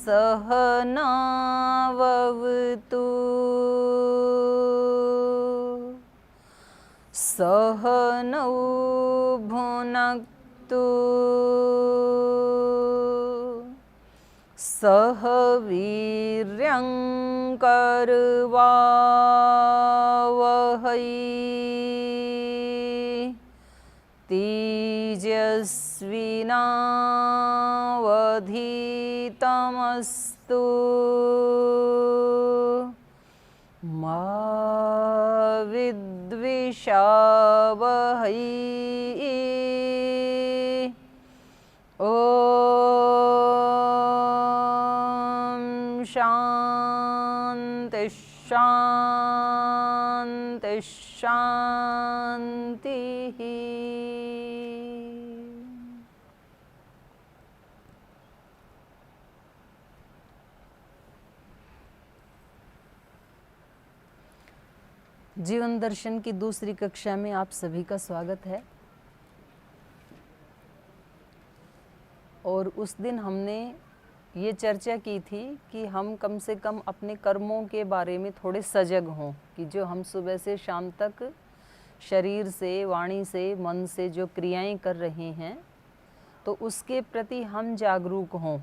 सहनाववतु सहनौ भुनक्तु सह वीर्यं करवावहै तेजस्विनावधीतमस्तु मा विद्विषावहै शांति शांति शांति। जीवन दर्शन की दूसरी कक्षा में आप सभी का स्वागत है। और उस दिन हमने ये चर्चा की थी कि हम कम से कम अपने कर्मों के बारे में थोड़े सजग हों, कि जो हम सुबह से शाम तक शरीर से, वाणी से, मन से जो क्रियाएं कर रहे हैं तो उसके प्रति हम जागरूक हों।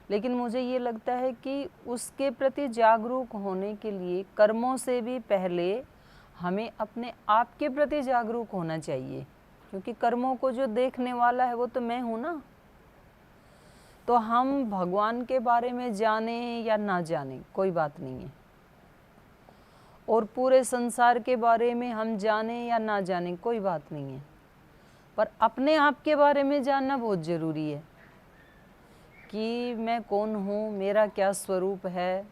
लेकिन मुझे ये लगता है कि उसके प्रति जागरूक होने के लिए कर्मों से भी पहले हमें अपने आप के प्रति जागरूक होना चाहिए, क्योंकि कर्मों को जो देखने वाला है वो तो मैं हूँ ना। तो हम भगवान के बारे में जाने या ना जाने कोई बात नहीं है, और पूरे संसार के बारे में हम जाने या ना जाने कोई बात नहीं है, पर अपने आप के बारे में जानना बहुत ज़रूरी है कि मैं कौन हूँ, मेरा क्या स्वरूप है,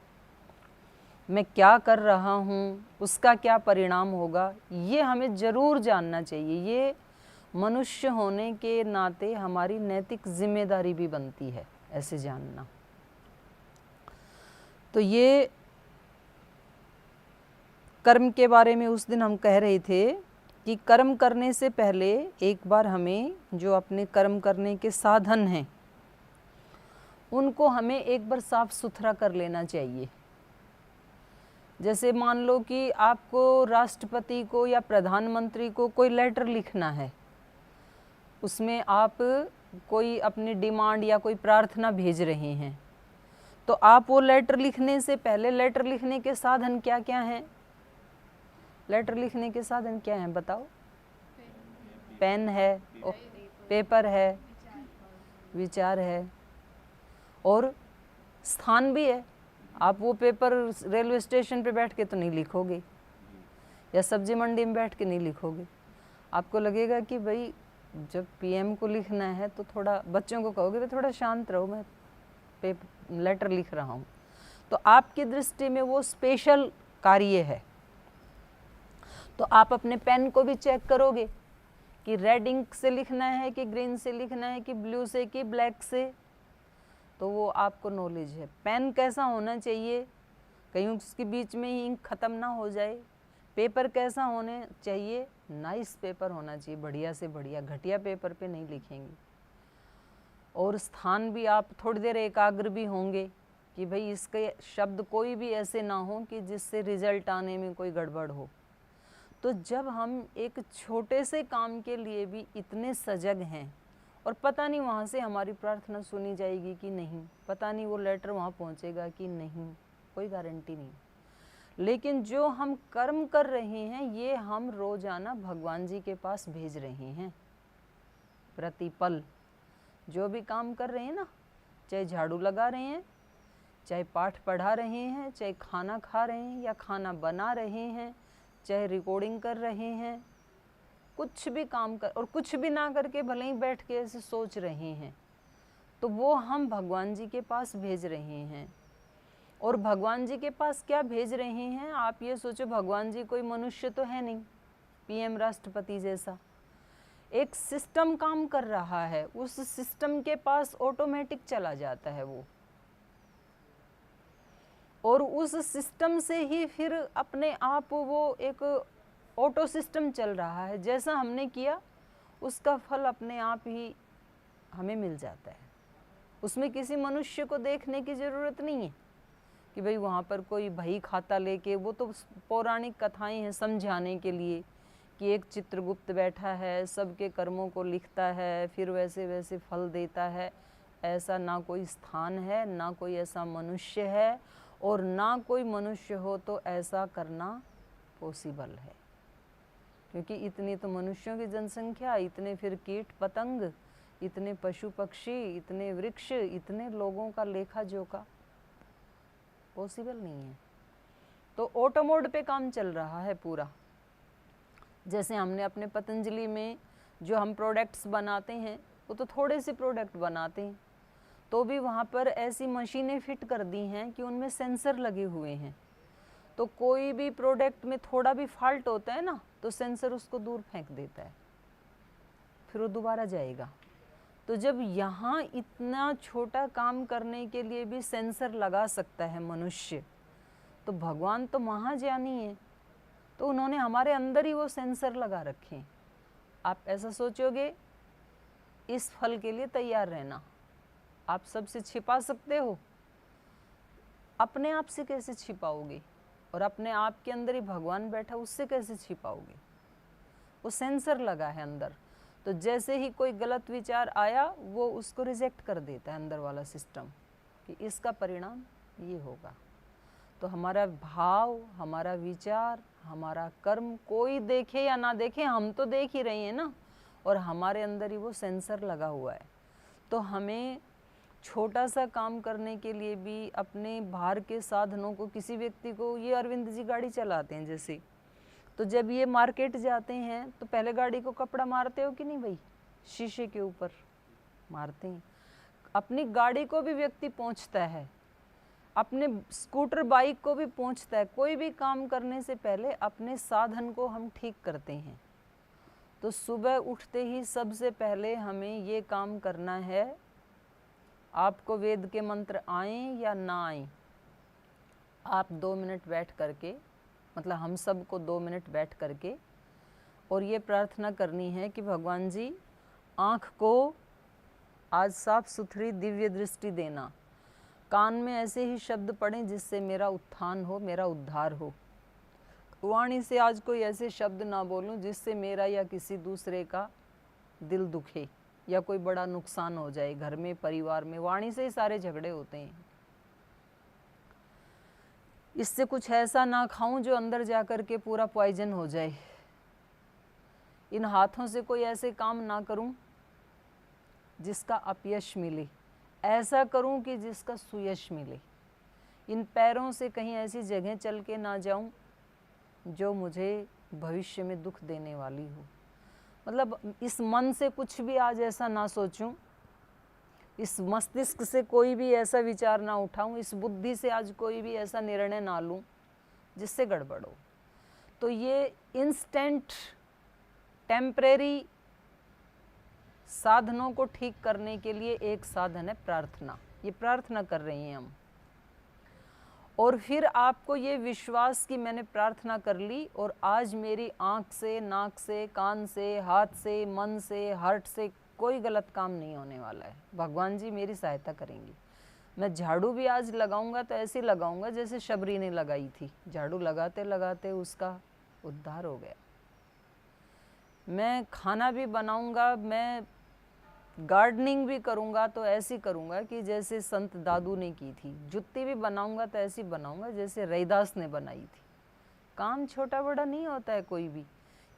मैं क्या कर रहा हूँ, उसका क्या परिणाम होगा, ये हमें ज़रूर जानना चाहिए। ये मनुष्य होने के नाते हमारी नैतिक जिम्मेदारी भी बनती है ऐसे जानना। तो ये कर्म के बारे में उस दिन हम कह रहे थे कि कर्म करने से पहले एक बार हमें जो अपने कर्म करने के साधन हैं उनको हमें एक बार साफ सुथरा कर लेना चाहिए। जैसे मान लो कि आपको राष्ट्रपति को या प्रधानमंत्री को कोई लेटर लिखना है, उसमें आप कोई अपनी डिमांड या कोई प्रार्थना भेज रहे हैं, तो आप वो लेटर लिखने से पहले लेटर लिखने के साधन क्या क्या हैं? लेटर लिखने के साधन क्या हैं बताओ? पेन है, पेपर है, विचार है, और स्थान भी है। आप वो पेपर रेलवे स्टेशन पे बैठ के तो नहीं लिखोगे, या सब्जी मंडी में बैठ के नहीं लिखोगे। आपको लगेगा कि भाई जब पीएम को लिखना है तो थोड़ा, बच्चों को कहोगे तो थोड़ा शांत रहो, मैं लेटर लिख रहा हूँ। तो आपकी दृष्टि में वो स्पेशल कार्य है। तो आप अपने पेन को भी चेक करोगे कि रेड इंक से लिखना है कि ग्रीन से लिखना है कि ब्लू से कि ब्लैक से, तो वो आपको नॉलेज है। पेन कैसा होना चाहिए, कहीं उसके बीच में ही इंक ख़त्म ना हो जाए। पेपर कैसा होने चाहिए, नाइस पेपर होना चाहिए, बढ़िया से बढ़िया, घटिया पेपर पे नहीं लिखेंगे। और स्थान भी आप थोड़ी देर एकाग्र भी होंगे कि भाई इसके शब्द कोई भी ऐसे ना हो कि जिससे रिजल्ट आने में कोई गड़बड़ हो। तो जब हम एक छोटे से काम के लिए भी इतने सजग हैं, और पता नहीं वहाँ से हमारी प्रार्थना सुनी जाएगी कि नहीं, पता नहीं वो लेटर वहाँ पहुँचेगा कि नहीं, कोई गारंटी नहीं, लेकिन जो हम कर्म कर रहे हैं ये हम रोजाना भगवान जी के पास भेज रहे हैं। प्रतिपल जो भी काम कर रहे हैं ना, चाहे झाड़ू लगा रहे हैं, चाहे पाठ पढ़ा रहे हैं, चाहे खाना खा रहे हैं या खाना बना रहे हैं, चाहे रिकॉर्डिंग कर रहे हैं, कुछ भी काम कर, और कुछ भी ना करके भले ही बैठ के ऐसे सोच रहे हैं, तो वो हम भगवान जी के पास भेज रहे हैं। और भगवान जी के पास क्या भेज रहे हैं, आप ये सोचो, भगवान जी कोई मनुष्य तो है नहीं, पीएम राष्ट्रपति जैसा। एक सिस्टम काम कर रहा है, उस सिस्टम के पास ऑटोमेटिक चला जाता है वो, और उस सिस्टम से ही फिर अपने आप वो एक ऑटो सिस्टम चल रहा है। जैसा हमने किया उसका फल अपने आप ही हमें मिल जाता है। उसमें किसी मनुष्य को देखने की ज़रूरत नहीं है कि भाई वहाँ पर कोई बही खाता लेके, वो तो पौराणिक कथाएं हैं समझाने के लिए कि एक चित्रगुप्त बैठा है, सबके कर्मों को लिखता है, फिर वैसे वैसे फल देता है। ऐसा ना कोई स्थान है, ना कोई ऐसा मनुष्य है, और ना कोई मनुष्य हो तो ऐसा करना पॉसिबल है, क्योंकि इतनी तो मनुष्यों की जनसंख्या, इतने फिर कीट पतंग, इतने पशु पक्षी, इतने वृक्ष, इतने लोगों का लेखा जोखा पॉसिबल नहीं है। तो ऑटो मोड पे काम चल रहा है पूरा। जैसे हमने अपने पतंजलि में जो हम प्रोडक्ट्स बनाते हैं, वो तो थोड़े से प्रोडक्ट बनाते हैं, तो भी वहाँ पर ऐसी मशीनें फिट कर दी हैं कि उनमें सेंसर लगे हुए हैं। तो कोई भी प्रोडक्ट में थोड़ा भी फॉल्ट होता है ना, तो सेंसर उसको दूर फेंक देता है, फिर वो दोबारा जाएगा। तो जब यहाँ इतना छोटा काम करने के लिए भी सेंसर लगा सकता है मनुष्य, तो भगवान तो महाज्ञानी है, तो उन्होंने हमारे अंदर ही वो सेंसर लगा रखे हैं। आप ऐसा सोचोगे, इस फल के लिए तैयार रहना। आप सबसे छिपा सकते हो, अपने आप से कैसे छिपाओगे? और अपने आप के अंदर ही भगवान बैठा, उससे कैसे छिपाओगे? वो सेंसर लगा है अंदर। तो जैसे ही कोई गलत विचार आया, वो उसको रिजेक्ट कर देता है अंदर वाला सिस्टम कि इसका परिणाम ये होगा। तो हमारा भाव, हमारा विचार, हमारा कर्म, कोई देखे या ना देखे, हम तो देख ही रहे हैं ना, और हमारे अंदर ही वो सेंसर लगा हुआ है। तो हमें छोटा सा काम करने के लिए भी अपने बाहर के साधनों को, किसी व्यक्ति को, ये अरविंद जी गाड़ी चलाते हैं जैसे, तो जब ये मार्केट जाते हैं तो पहले गाड़ी को कपड़ा मारते हो कि नहीं भाई? शीशे के ऊपर मारते हैं। अपनी गाड़ी को भी व्यक्ति पोंछता है, अपने स्कूटर बाइक को भी पोंछता है। कोई भी काम करने से पहले अपने साधन को हम ठीक करते हैं। तो सुबह उठते ही सबसे पहले हमें ये काम करना है। आपको वेद के मंत्र आएं या ना आएं, आप 2 मिनट बैठ करके, मतलब हम सबको 2 मिनट बैठ करके, और ये प्रार्थना करनी है कि भगवान जी, आँख को आज साफ सुथरी दिव्य दृष्टि देना, कान में ऐसे ही शब्द पढ़ें जिससे मेरा उत्थान हो, मेरा उद्धार हो। वाणी से आज कोई ऐसे शब्द ना बोलूं जिससे मेरा या किसी दूसरे का दिल दुखे या कोई बड़ा नुकसान हो जाए घर में, परिवार में। वाणी से ही सारे झगड़े होते हैं। इससे कुछ ऐसा ना खाऊं जो अंदर जाकर के पूरा पॉइजन हो जाए। इन हाथों से कोई ऐसे काम ना करूं जिसका अपयश मिले, ऐसा करूं कि जिसका सुयश मिले। इन पैरों से कहीं ऐसी जगह चल के ना जाऊं जो मुझे भविष्य में दुख देने वाली हो। मतलब इस मन से कुछ भी आज ऐसा ना सोचूं, इस मस्तिष्क से कोई भी ऐसा विचार ना उठाऊं, इस बुद्धि से आज कोई भी ऐसा निर्णय ना लूं जिससे गड़बड़ हो। तो ये इंस्टेंट टेम्परेरी साधनों को ठीक करने के लिए एक साधन है प्रार्थना। ये प्रार्थना कर रही हैं हम। और फिर आपको ये विश्वास कि मैंने प्रार्थना कर ली और आज मेरी आँख से, नाक से, कान से, हाथ से, मन से, हार्ट से कोई गलत काम नहीं होने वाला है। भगवान जी मेरी सहायता करेंगी। मैं झाड़ू भी आज लगाऊंगा तो ऐसे लगाऊंगा जैसे शबरी ने लगाई थी। झाड़ू लगाते लगाते उसका उद्धार हो गया। मैं खाना भी बनाऊंगा, मैं गार्डनिंग भी करूंगा तो ऐसी करूंगा कि जैसे संत दादू ने की थी। जुत्ती भी बनाऊंगा तो ऐसी बनाऊंगा जैसे रैदास ने बनाई थी। काम छोटा बड़ा नहीं होता है कोई भी।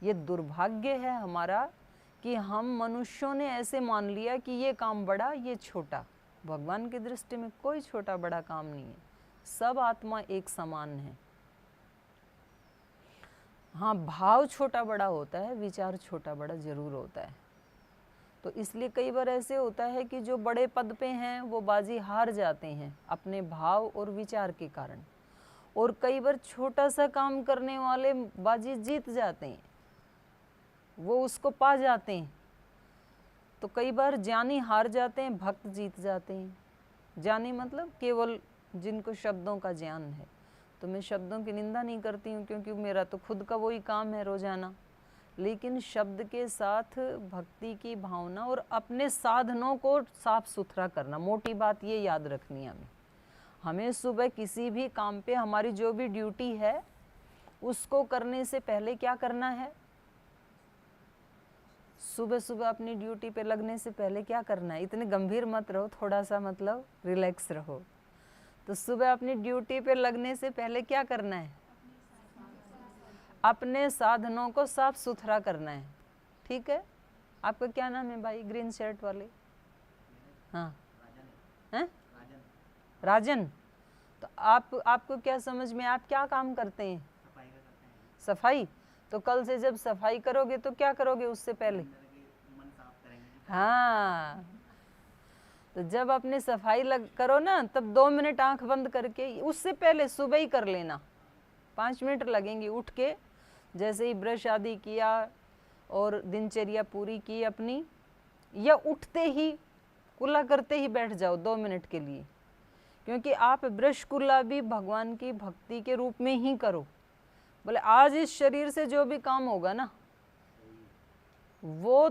ये दुर्भाग्य है हमारा कि हम मनुष्यों ने ऐसे मान लिया कि ये काम बड़ा, ये छोटा। भगवान की दृष्टि में कोई छोटा बड़ा काम नहीं है, सब आत्मा एक समान है। हाँ, भाव छोटा बड़ा होता है, विचार छोटा बड़ा जरूर होता है। तो इसलिए कई बार ऐसे होता है कि जो बड़े पद पे हैं वो बाजी हार जाते हैं अपने भाव और विचार के कारण, और कई बार छोटा सा काम करने वाले बाजी जीत जाते हैं, वो उसको पा जाते हैं। तो कई बार ज्ञानी हार जाते हैं, भक्त जीत जाते हैं। ज्ञानी मतलब केवल जिनको शब्दों का ज्ञान है। तो मैं शब्दों की निंदा नहीं करती हूँ क्योंकि मेरा तो खुद का वही काम है रोजाना, लेकिन शब्द के साथ भक्ति की भावना और अपने साधनों को साफ सुथरा करना। मोटी बात ये याद रखनी है हमें सुबह किसी भी काम पे हमारी जो भी ड्यूटी है उसको करने से पहले क्या करना है? सुबह सुबह अपनी ड्यूटी पे लगने से पहले क्या करना है? इतने गंभीर मत रहो, थोड़ा सा मतलब रिलैक्स रहो। तो सुबह अपनी ड्यूटी पे लगने से पहले क्या करना है? अपने साधनों को साफ सुथरा करना है। ठीक है, आपका क्या नाम है भाई ग्रीन शर्ट वाले? हाँ, हैं? राजन। तो आपको क्या समझ में, आप क्या काम करते हैं? सफाई। तो कल से जब सफाई करोगे तो क्या करोगे उससे पहले? हाँ, तो जब अपने सफाई करो ना, तब 2 मिनट आंख बंद करके, उससे पहले सुबह ही कर लेना, 5 मिनट लगेंगे। उठ के जैसे ही ब्रश आदि किया और दिनचर्या पूरी की अपनी, या उठते ही कुल्ला करते ही बैठ जाओ 2 मिनट के लिए, क्योंकि आप ब्रश कुल्ला भी भगवान की भक्ति के रूप में ही करो। बोले आज इस शरीर से जो भी काम होगा ना वो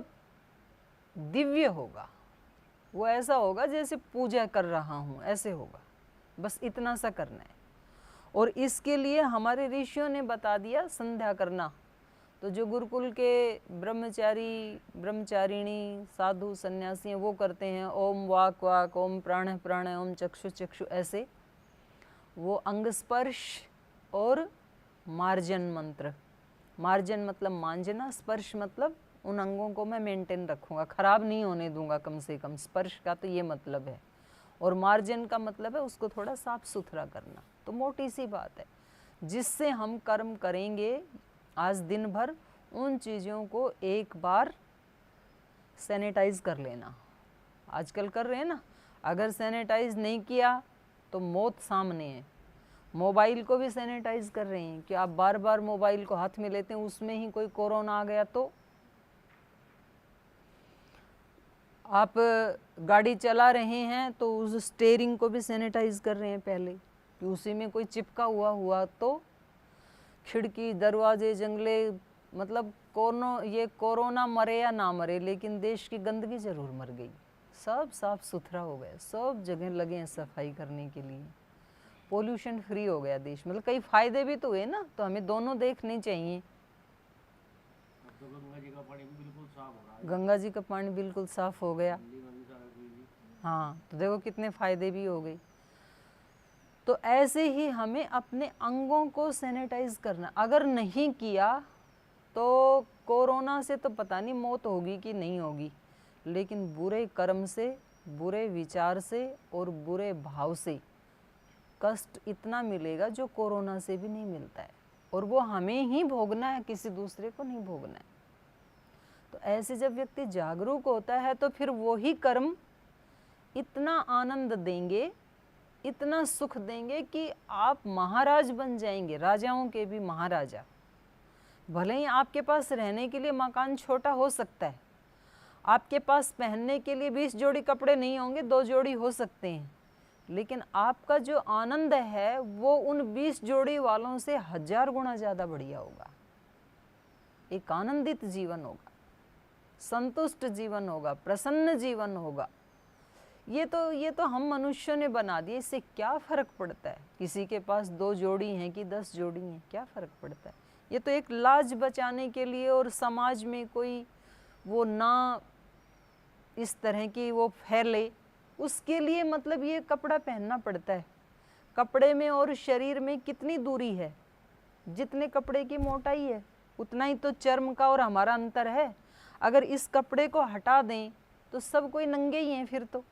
दिव्य होगा, वो ऐसा होगा जैसे पूजा कर रहा हूँ, ऐसे होगा। बस इतना सा करना है। और इसके लिए हमारे ऋषियों ने बता दिया संध्या करना। तो जो गुरुकुल के ब्रह्मचारी ब्रह्मचारिणी साधु सन्यासी हैं वो करते हैं ओम वाक वाक, ओम प्राण प्राण, ओम चक्षु चक्षु, ऐसे। वो अंग स्पर्श और मार्जन मंत्र। मार्जन मतलब मांजना, स्पर्श मतलब उन अंगों को मैं मेंटेन रखूँगा, ख़राब नहीं होने दूंगा कम से कम। स्पर्श का तो ये मतलब है, और मार्जन का मतलब है उसको थोड़ा साफ सुथरा करना। तो मोटी सी बात है, जिससे हम कर्म करेंगे आज दिन भर, उन चीज़ों को एक बार सैनिटाइज कर लेना। आजकल कर रहे हैं ना, अगर सैनिटाइज नहीं किया तो मौत सामने है। मोबाइल को भी सैनिटाइज कर रहे हैं कि आप बार बार मोबाइल को हाथ में लेते हैं, उसमें ही कोई कोरोना आ गया तो। आप गाड़ी चला रहे हैं तो उस स्टीयरिंग को भी सैनिटाइज कर रहे हैं पहले, कि उसी में कोई चिपका हुआ तो। खिड़की दरवाजे जंगले, मतलब ये कोरोना मरे या ना मरे, लेकिन देश की गंदगी ज़रूर मर गई। सब साफ सुथरा हो गया, सब जगह लगे हैं सफाई करने के लिए, पोल्यूशन फ्री हो गया देश। मतलब कई फायदे भी तो हुए ना, तो हमें दोनों देखने चाहिए। तो गंगा जी का पानी भी बिल्कुल साफ हो रहा है। गंगा जी का पानी बिल्कुल साफ हो गया। हाँ, तो देखो कितने फायदे भी हो गए। तो ऐसे ही हमें अपने अंगों को सैनिटाइज करना। अगर नहीं किया तो कोरोना से तो पता नहीं मौत होगी कि नहीं होगी, लेकिन बुरे कर्म से, बुरे विचार से और बुरे भाव से कष्ट इतना मिलेगा जो कोरोना से भी नहीं मिलता है, और वो हमें ही भोगना है, किसी दूसरे को नहीं भोगना है। तो ऐसे जब व्यक्ति जागरूक होता है तो फिर वही कर्म इतना आनंद देंगे, इतना सुख देंगे कि आप महाराज बन जाएंगे, राजाओं के भी महाराजा। भले ही आपके पास रहने के लिए मकान छोटा हो सकता है, आपके पास पहनने के लिए 20 जोड़ी कपड़े नहीं होंगे, 2 जोड़ी हो सकते हैं, लेकिन आपका जो आनंद है वो उन 20 जोड़ी वालों से 1000 गुना ज़्यादा बढ़िया होगा। एक आनंदित जीवन होगा, संतुष्ट जीवन होगा, प्रसन्न जीवन होगा। ये तो हम मनुष्यों ने बना दिए, इससे क्या फ़र्क पड़ता है? किसी के पास 2 जोड़ी हैं कि 10 जोड़ी हैं, क्या फ़र्क पड़ता है? ये तो एक लाज बचाने के लिए, और समाज में कोई वो ना इस तरह की वो फैले, उसके लिए मतलब ये कपड़ा पहनना पड़ता है। कपड़े में और शरीर में कितनी दूरी है? जितने कपड़े की मोटाई है उतना ही तो चर्म का और हमारा अंतर है। अगर इस कपड़े को हटा दें तो सब कोई नंगे ही हैं फिर तो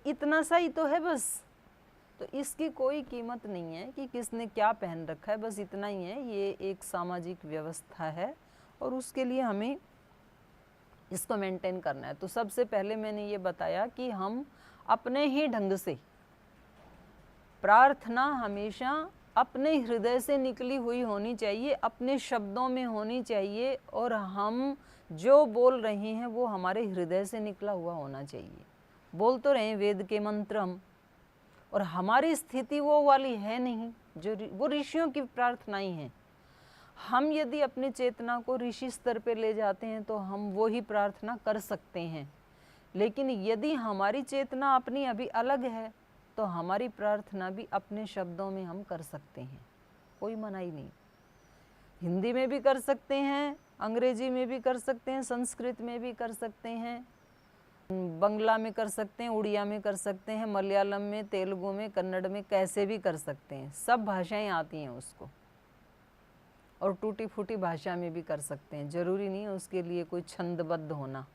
इतना सा ही तो है बस। तो इसकी कोई कीमत नहीं है कि किसने क्या पहन रखा है, बस इतना ही है। ये एक सामाजिक व्यवस्था है और उसके लिए हमें इसको मेंटेन करना है। तो सबसे पहले मैंने ये बताया कि हम अपने ही ढंग से, प्रार्थना हमेशा अपने हृदय से निकली हुई होनी चाहिए, अपने शब्दों में होनी चाहिए, और हम जो बोल रहे हैं वो हमारे हृदय से निकला हुआ होना चाहिए। बोल तो रहे हैं वेद के मंत्र हम, और हमारी स्थिति वो वाली है नहीं जो वो ऋषियों की प्रार्थनाएं हैं। हम यदि अपनी चेतना को ऋषि स्तर पे ले जाते हैं तो हम वो ही प्रार्थना कर सकते हैं, लेकिन यदि हमारी चेतना अपनी अभी अलग है तो हमारी प्रार्थना भी अपने शब्दों में हम कर सकते हैं, कोई मनाही नहीं। हिंदी में भी कर सकते हैं, अंग्रेजी में भी कर सकते हैं, संस्कृत में भी कर सकते हैं, बंगला में कर सकते हैं, उड़िया में कर सकते हैं, मलयालम में, तेलुगु में, कन्नड़ में, कैसे भी कर सकते हैं। सब भाषाएं आती हैं उसको, और टूटी फूटी भाषा में भी कर सकते हैं, जरूरी नहीं है उसके लिए कोई छंदबद्ध होना।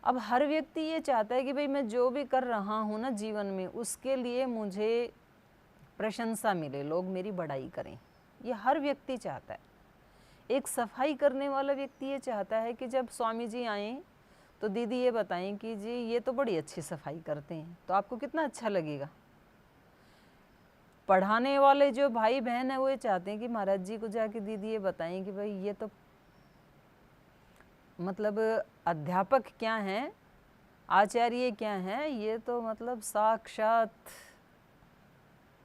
अब हर व्यक्ति ये चाहता है कि भाई मैं जो भी कर रहा हूँ ना जीवन में, उसके लिए मुझे प्रशंसा मिले, लोग मेरी बड़ाई करें, ये हर व्यक्ति चाहता है। एक सफाई करने वाला व्यक्ति ये चाहता है कि जब स्वामी जी आएँ तो दीदी ये बताएं कि जी ये तो बड़ी अच्छी सफाई करते हैं, तो आपको कितना अच्छा लगेगा। पढ़ाने वाले जो भाई बहन है वो ये चाहते हैं कि महाराज जी को जाके दीदी ये बताएं कि भाई ये तो मतलब अध्यापक क्या हैं, आचार्य क्या हैं, ये तो मतलब साक्षात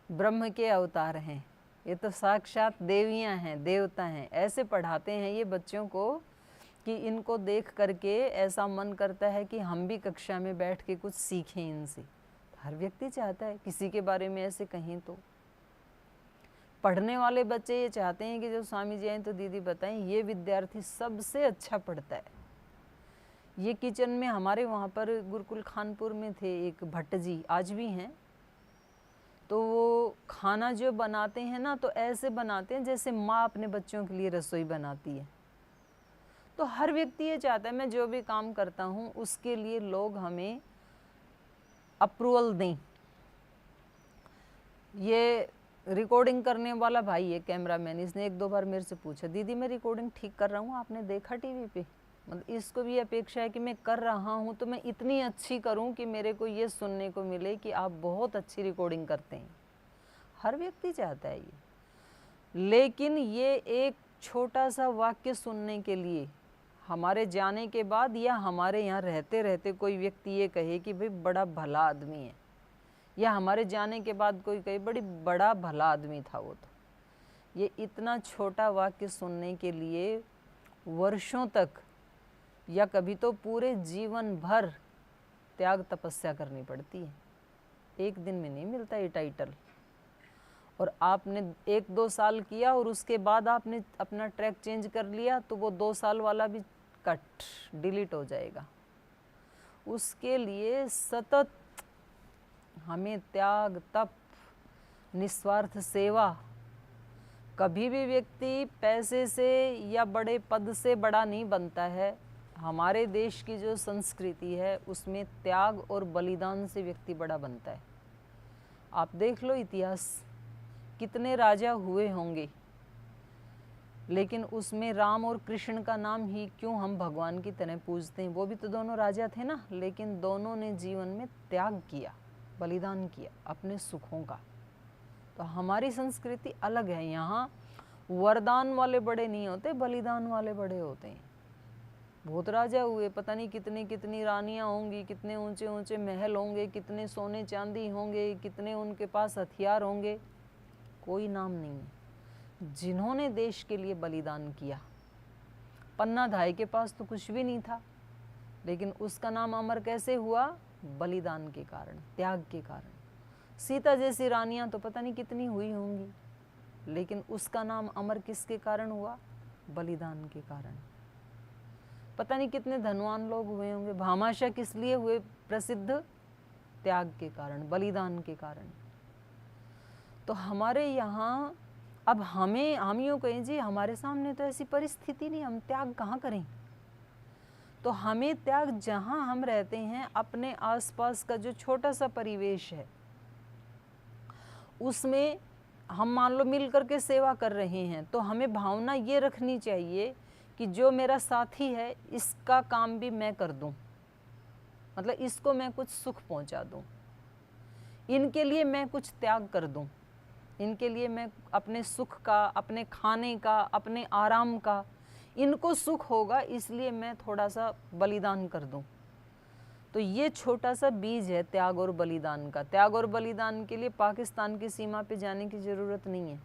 ब्रह्म के अवतार हैं, ये तो साक्षात देवियां हैं, देवता हैं। ऐसे पढ़ाते हैं ये बच्चों को कि इनको देख करके ऐसा मन करता है कि हम भी कक्षा में बैठ के कुछ सीखें इनसे। हर व्यक्ति चाहता है किसी के बारे में ऐसे कहें तो। पढ़ने वाले बच्चे ये चाहते हैं कि जब स्वामी जी आए तो दीदी बताएं ये विद्यार्थी सबसे अच्छा पढ़ता है। ये किचन में हमारे वहाँ पर गुरुकुल खानपुर में थे एक भट्ट जी, आज भी हैं, तो वो खाना जो बनाते हैं ना तो ऐसे बनाते हैं जैसे माँ अपने बच्चों के लिए रसोई बनाती है। तो हर व्यक्ति ये चाहता है मैं जो भी काम करता हूँ उसके लिए लोग हमें अप्रूवल दें। ये रिकॉर्डिंग करने वाला भाई है कैमरामैन, इसने एक दो बार मेरे से पूछा दीदी मैं रिकॉर्डिंग ठीक कर रहा हूँ, आपने देखा टीवी पे? मतलब इसको भी अपेक्षा है कि मैं कर रहा हूँ तो मैं इतनी अच्छी करूँ कि मेरे को ये सुनने को मिले कि आप बहुत अच्छी रिकॉर्डिंग करते हैं। हर व्यक्ति चाहता है ये। लेकिन ये एक छोटा सा वाक्य सुनने के लिए हमारे जाने के बाद या हमारे यहाँ रहते रहते कोई व्यक्ति ये कहे कि भाई बड़ा भला आदमी है, या हमारे जाने के बाद कोई कहे बड़ी बड़ा भला आदमी था वो, तो ये इतना छोटा वाक्य सुनने के लिए वर्षों तक या कभी तो पूरे जीवन भर त्याग तपस्या करनी पड़ती है। एक दिन में नहीं मिलता ये टाइटल। और आपने 1-2 साल किया और उसके बाद आपने अपना ट्रैक चेंज कर लिया तो वो 2 साल वाला भी कट डिलीट हो जाएगा। उसके लिए सतत हमें त्याग, तप, निस्वार्थ सेवा। कभी भी व्यक्ति पैसे से या बड़े पद से बड़ा नहीं बनता है। हमारे देश की जो संस्कृति है उसमें त्याग और बलिदान से व्यक्ति बड़ा बनता है। आप देख लो इतिहास, कितने राजा हुए होंगे, लेकिन उसमें राम और कृष्ण का नाम ही क्यों हम भगवान की तरह पूजते हैं? वो भी तो दोनों राजा थे ना, लेकिन दोनों ने जीवन में त्याग किया, बलिदान किया अपने सुखों का। तो हमारी संस्कृति अलग है। यहाँ वरदान वाले बड़े नहीं होते, बलिदान वाले बड़े होते हैं। बहुत राजा हुए, पता नहीं कितनी कितनी रानियां होंगी, कितने ऊंचे ऊंचे महल होंगे, कितने सोने चांदी होंगे, कितने उनके पास हथियार होंगे, कोई नाम नहीं है। जिन्होंने देश के लिए बलिदान किया, पन्ना धाय के पास तो कुछ भी नहीं था, लेकिन उसका नाम अमर कैसे हुआ? बलिदान के कारण, त्याग के कारण। सीता जैसी रानियां तो पता नहीं कितनी हुई होंगी, लेकिन उसका नाम अमर किसके कारण हुआ? बलिदान के कारण। पता नहीं कितने धनवान लोग हुए होंगे। भामाशाह किस लिए हुए प्रसिद्ध? त्याग के कारण, बलिदान के कारण। तो हमारे यहाँ अब हम यूँ कहें जी हमारे सामने तो ऐसी परिस्थिति नहीं, हम त्याग कहाँ करें? तो हमें त्याग जहाँ हम रहते हैं, अपने आसपास का जो छोटा सा परिवेश है उसमें हम मान लो मिल करके सेवा कर रहे हैं, तो हमें भावना ये रखनी चाहिए कि जो मेरा साथी है इसका काम भी मैं कर दूं, मतलब इसको मैं कुछ सुख पहुंचा दूं, इनके लिए मैं कुछ त्याग कर दूं, इनके लिए मैं अपने सुख का, अपने खाने का, अपने आराम का, इनको सुख होगा इसलिए मैं थोड़ा सा बलिदान कर दूं। तो ये छोटा सा बीज है त्याग और बलिदान का। त्याग और बलिदान के लिए पाकिस्तान की सीमा पे जाने की ज़रूरत नहीं है।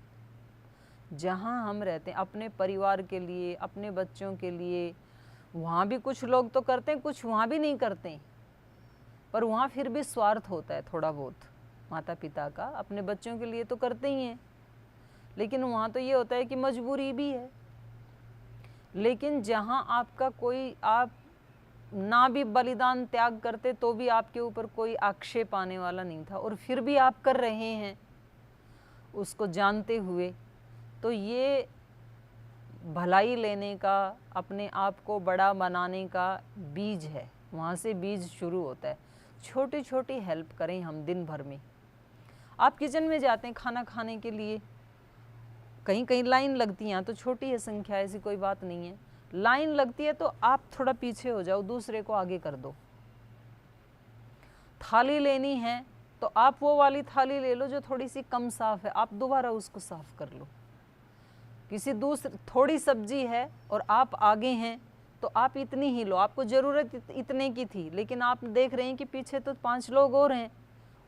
जहाँ हम रहते हैं अपने परिवार के लिए, अपने बच्चों के लिए, वहाँ भी कुछ लोग तो करते हैं, कुछ वहाँ भी नहीं करते, पर वहाँ फिर भी स्वार्थ होता है थोड़ा बहुत माता पिता का, अपने बच्चों के लिए तो करते ही हैं, लेकिन वहाँ तो ये होता है कि मजबूरी भी है। लेकिन जहाँ आपका कोई, आप ना भी बलिदान त्याग करते तो भी आपके ऊपर कोई आक्षेप आने वाला नहीं था, और फिर भी आप कर रहे हैं उसको जानते हुए, तो ये भलाई लेने का, अपने आप को बड़ा बनाने का बीज है। वहाँ से बीज शुरू होता है। छोटी छोटी हेल्प करें हम दिन भर में। आप किचन में जाते हैं खाना खाने के लिए, कहीं कहीं लाइन लगती है, तो छोटी है संख्या, ऐसी कोई बात नहीं है, लाइन लगती है तो आप थोड़ा पीछे हो जाओ, दूसरे को आगे कर दो। थाली लेनी है तो आप वो वाली थाली ले लो जो थोड़ी सी कम साफ है, आप दोबारा उसको साफ कर लो। किसी दूसरी थोड़ी सब्जी है और आप आगे हैं तो आप इतनी ही लो, आपको ज़रूरत इतने की थी, लेकिन आप देख रहे हैं कि पीछे तो 5 लोग और हैं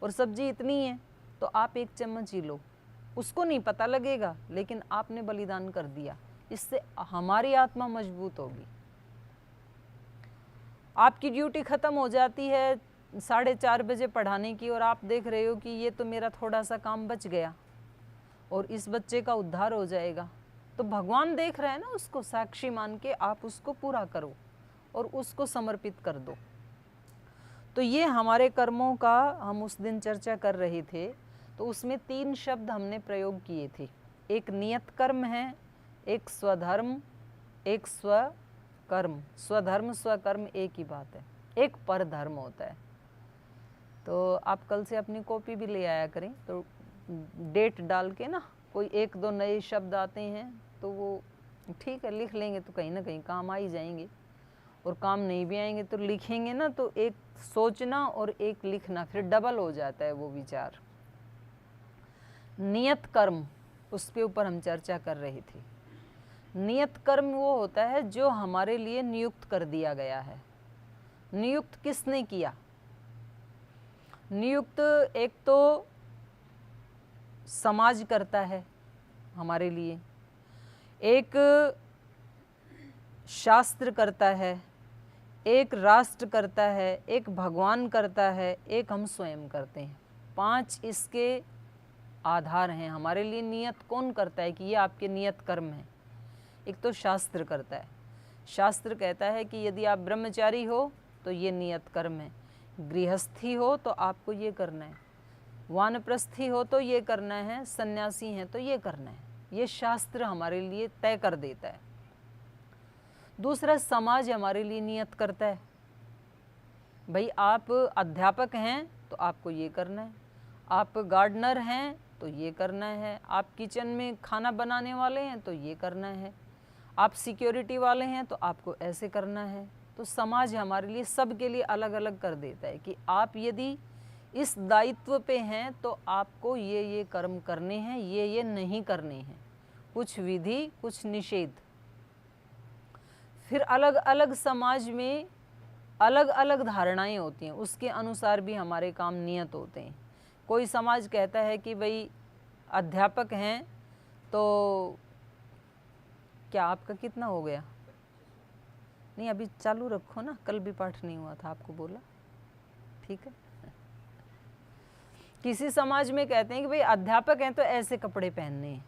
और सब्जी इतनी है, तो आप 1 चम्मच ही लो। उसको नहीं पता लगेगा, लेकिन आपने बलिदान कर दिया। इससे हमारी आत्मा मजबूत होगी। आपकी ड्यूटी ख़त्म हो जाती है 4:30 बजे पढ़ाने की, और आप देख रहे हो कि ये तो मेरा थोड़ा सा काम बच गया और इस बच्चे का उद्धार हो जाएगा, तो भगवान देख रहे हैं ना, उसको साक्षी मान के आप उसको पूरा करो और उसको समर्पित कर दो। तो ये हमारे कर्मों का हम उस दिन चर्चा कर रहे थे, तो उसमें 3 शब्द हमने प्रयोग किए थे। एक नियत कर्म है, एक स्वधर्म, एक स्वकर्म। स्वधर्म स्वकर्म एक ही बात है, एक परधर्म होता है। तो आप कल से अपनी कॉपी भी ले आया करें, तो डेट डाल के ना, कोई 1-2 नए शब्द आते हैं तो वो ठीक है लिख लेंगे, तो कहीं ना कहीं काम आ ही जाएंगे, और काम नहीं भी आएंगे तो लिखेंगे ना, तो एक सोचना और एक लिखना फिर डबल हो जाता है वो विचार। नियत कर्म, उसके ऊपर हम चर्चा कर रहे थे। नियत कर्म वो होता है जो हमारे लिए नियुक्त कर दिया गया है। नियुक्त किसने किया? नियुक्त एक तो समाज करता है हमारे लिए, एक शास्त्र करता है, एक राष्ट्र करता है, एक भगवान करता है, एक हम स्वयं करते हैं। 5 इसके आधार हैं हमारे लिए। नियत कौन करता है कि ये आपके नियत कर्म हैं? एक तो शास्त्र करता है। शास्त्र कहता है कि यदि आप ब्रह्मचारी हो तो ये नियत कर्म है, गृहस्थी हो तो आपको ये करना है, वानप्रस्थी हो तो ये करना है, सन्यासी हैं तो ये करना है। ये शास्त्र हमारे लिए तय कर देता है। दूसरा, समाज हमारे लिए नियत करता है। भाई आप अध्यापक हैं तो आपको ये करना है, आप गार्डनर हैं तो ये करना है, आप किचन में खाना बनाने वाले हैं तो ये करना है, आप सिक्योरिटी वाले हैं तो आपको ऐसे करना है। तो समाज हमारे लिए सबके लिए अलग अलग कर देता है कि आप यदि इस दायित्व पे हैं तो आपको ये कर्म करने हैं, ये नहीं करने हैं। कुछ विधि, कुछ निषेध। फिर अलग अलग समाज में अलग अलग धारणाएं होती हैं, उसके अनुसार भी हमारे काम नियत होते हैं। कोई समाज कहता है कि भाई अध्यापक हैं तो क्या आपका कितना हो गया? नहीं, अभी चालू रखो ना, कल भी पाठ नहीं हुआ था, आपको बोला, ठीक है। किसी समाज में कहते हैं कि भाई अध्यापक हैं तो ऐसे कपड़े पहनने हैं,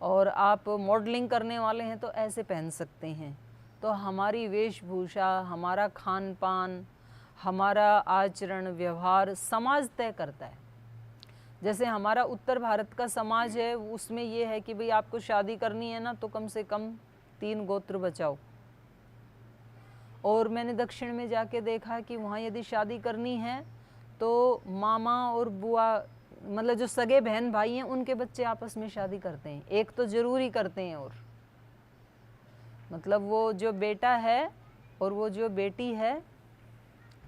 और आप मॉडलिंग करने वाले हैं तो ऐसे पहन सकते हैं। तो हमारी वेशभूषा, हमारा खान पान, हमारा आचरण व्यवहार समाज तय करता है। जैसे हमारा उत्तर भारत का समाज है, उसमें ये है कि भाई आपको शादी करनी है ना तो कम से कम 3 गोत्र बचाओ। और मैंने दक्षिण में जाके देखा कि वहाँ यदि शादी करनी है तो मामा और बुआ, मतलब जो सगे बहन भाई हैं, उनके बच्चे आपस में शादी करते हैं, एक तो ज़रूरी करते हैं। और मतलब वो जो बेटा है और वो जो बेटी है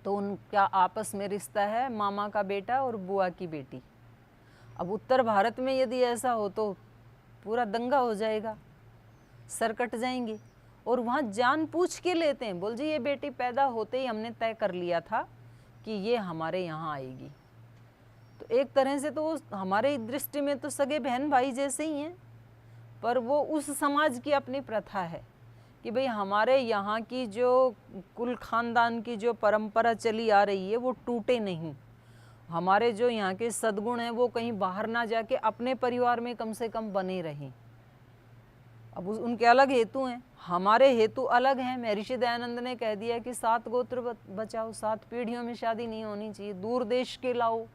तो उनका आपस में रिश्ता है मामा का बेटा और बुआ की बेटी। अब उत्तर भारत में यदि ऐसा हो तो पूरा दंगा हो जाएगा, सर कट जाएंगे। और वहाँ जान पूछ के लेते हैं, बोल जी ये बेटी पैदा होते ही हमने तय कर लिया था कि ये हमारे यहाँ आएगी। तो एक तरह से तो हमारे दृष्टि में तो सगे बहन भाई जैसे ही हैं, पर वो उस समाज की अपनी प्रथा है कि भाई हमारे यहाँ की जो कुल खानदान की जो परंपरा चली आ रही है वो टूटे नहीं, हमारे जो यहाँ के सद्गुण हैं वो कहीं बाहर ना जाके अपने परिवार में कम से कम बने रहें। अब उनके अलग हेतु हैं, हमारे हेतु अलग हैं। महर्षि दयानंद ने कह दिया कि 7 गोत्र बचाओ, 7 पीढ़ियों में शादी नहीं होनी चाहिए, दूर देश के लाओ,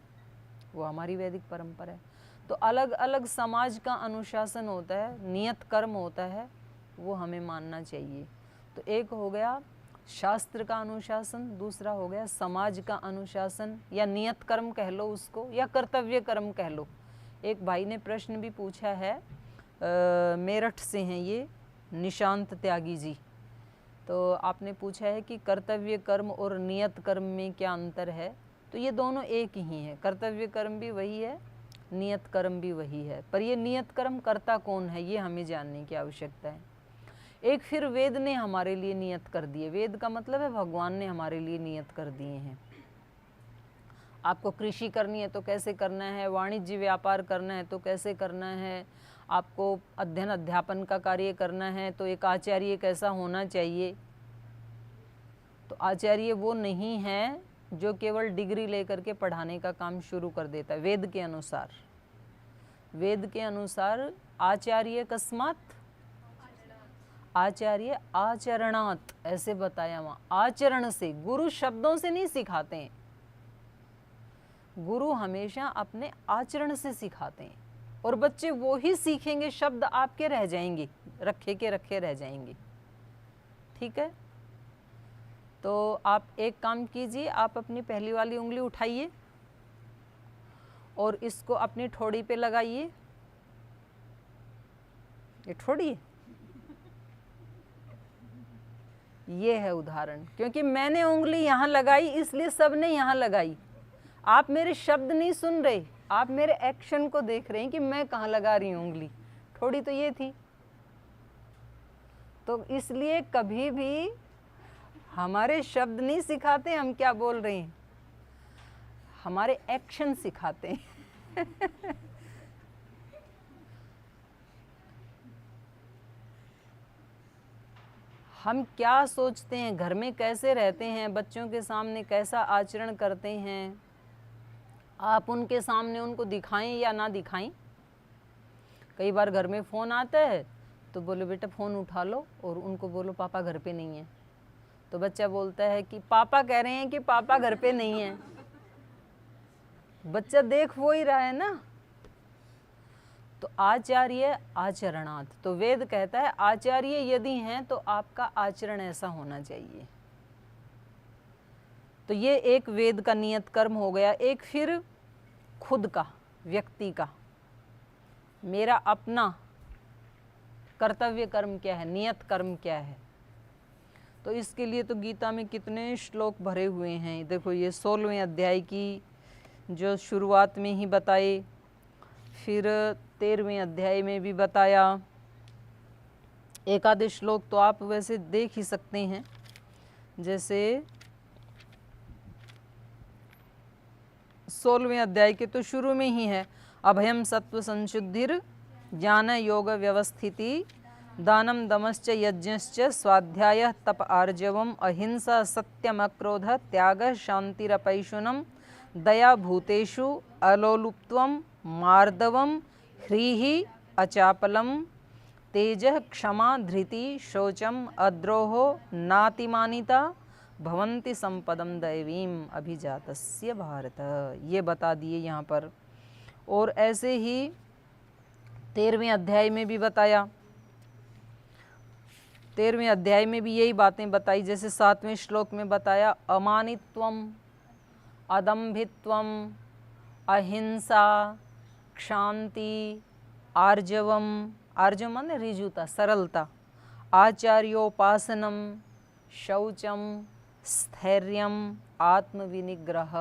वो हमारी वैदिक परंपरा है। तो अलग अलग समाज का अनुशासन होता है, नियत कर्म होता है, वो हमें मानना चाहिए। तो एक हो गया शास्त्र का अनुशासन, दूसरा हो गया समाज का अनुशासन, या नियत कर्म कह लो उसको, या कर्तव्य कर्म कह लो। एक भाई ने प्रश्न भी पूछा है, मेरठ से हैं ये, निशांत त्यागी जी। तो आपने पूछा है कि कर्तव्य कर्म और नियत कर्म में क्या अंतर है। तो ये दोनों एक ही हैं, कर्तव्य कर्म भी वही है, नियत कर्म भी वही है। पर ये नियत कर्म करता कौन है, ये हमें जानने की आवश्यकता है। एक फिर वेद ने हमारे लिए नियत कर दिए, वेद का मतलब है भगवान ने हमारे लिए नियत कर दिए हैं। आपको कृषि करनी है तो कैसे करना है, वाणिज्य व्यापार करना है तो कैसे करना है, आपको अध्ययन अध्यापन का कार्य करना है तो एक आचार्य कैसा होना चाहिए। तो आचार्य वो नहीं है जो केवल डिग्री लेकर के पढ़ाने का काम शुरू कर देता है। वेद के अनुसार, वेद के अनुसार आचार्य कस्मात, आचार्य आचरणात्, ऐसे बताया वहाँ, आचरण से, गुरु शब्दों से नहीं सिखाते हैं, गुरु हमेशा अपने आचरण से सिखाते हैं। और बच्चे वो ही सीखेंगे, शब्द आपके रह जाएंगे, रखे के रखे रह जाएंगे। ठीक है, तो आप एक काम कीजिए, आप अपनी पहली वाली उंगली उठाइए और इसको अपनी ठोड़ी पे लगाइए। ये ठोड़ी है, ये है उदाहरण। क्योंकि मैंने उंगली यहाँ लगाई इसलिए सबने यहाँ लगाई। आप मेरे शब्द नहीं सुन रहे, आप मेरे एक्शन को देख रहे हैं कि मैं कहाँ लगा रही हूँ उंगली। ठोड़ी तो ये थी। तो इसलिए कभी भी हमारे शब्द नहीं सिखाते हम क्या बोल रहे हैं, हमारे एक्शन सिखाते हैं। हम क्या सोचते हैं, घर में कैसे रहते हैं, बच्चों के सामने कैसा आचरण करते हैं, आप उनके सामने उनको दिखाएं या ना दिखाएं। कई बार घर में फ़ोन आता है तो बोलो बेटा फ़ोन उठा लो, और उनको बोलो पापा घर पे नहीं है। तो बच्चा बोलता है कि पापा कह रहे हैं कि पापा घर पे नहीं है। बच्चा देख वो ही रहा है ना। तो आचार्य आचरणात्, तो वेद कहता है आचार्य यदि हैं तो आपका आचरण ऐसा होना चाहिए। तो ये एक वेद का नियत कर्म हो गया। एक फिर खुद का, व्यक्ति का, मेरा अपना कर्तव्य कर्म क्या है, नियत कर्म क्या है। तो इसके लिए तो गीता में कितने श्लोक भरे हुए हैं। देखो ये 16वें अध्याय की जो शुरुआत में ही बताए, फिर 13वें अध्याय में भी बताया। एक आधे श्लोक तो आप वैसे देख ही सकते हैं, जैसे 16वें अध्याय के तो शुरू में ही है, अभयम सत्व संशुद्धिर ज्ञान योग व्यवस्थिति दानम दमश्च यज्ञश्च स्वाध्याय तप आर्जवम अहिंसा सत्यम अक्रोध त्याग शांतिरपैशुनम दया भूतेषु अलोलुप्त्वम मार्दवम ह्रीहि अचापलम तेजः क्षमा धृति शौचम अद्रोहो नातिमानिता भवन्ति संपदम दैवीम अभिजातस्य भारत। ये बता दिए यहाँ पर। और ऐसे ही 13वें अध्याय में भी बताया, 13वें अध्याय में भी यही बातें बताई। जैसे 7वें श्लोक में बताया अमानित्वम अदम्भित्वम अहिंसा क्षांति आर्जवम, आर्जव माने ऋजुता, सरलता, आचार्योपासनम शौचम स्थैर्यम आत्मविनिग्रह।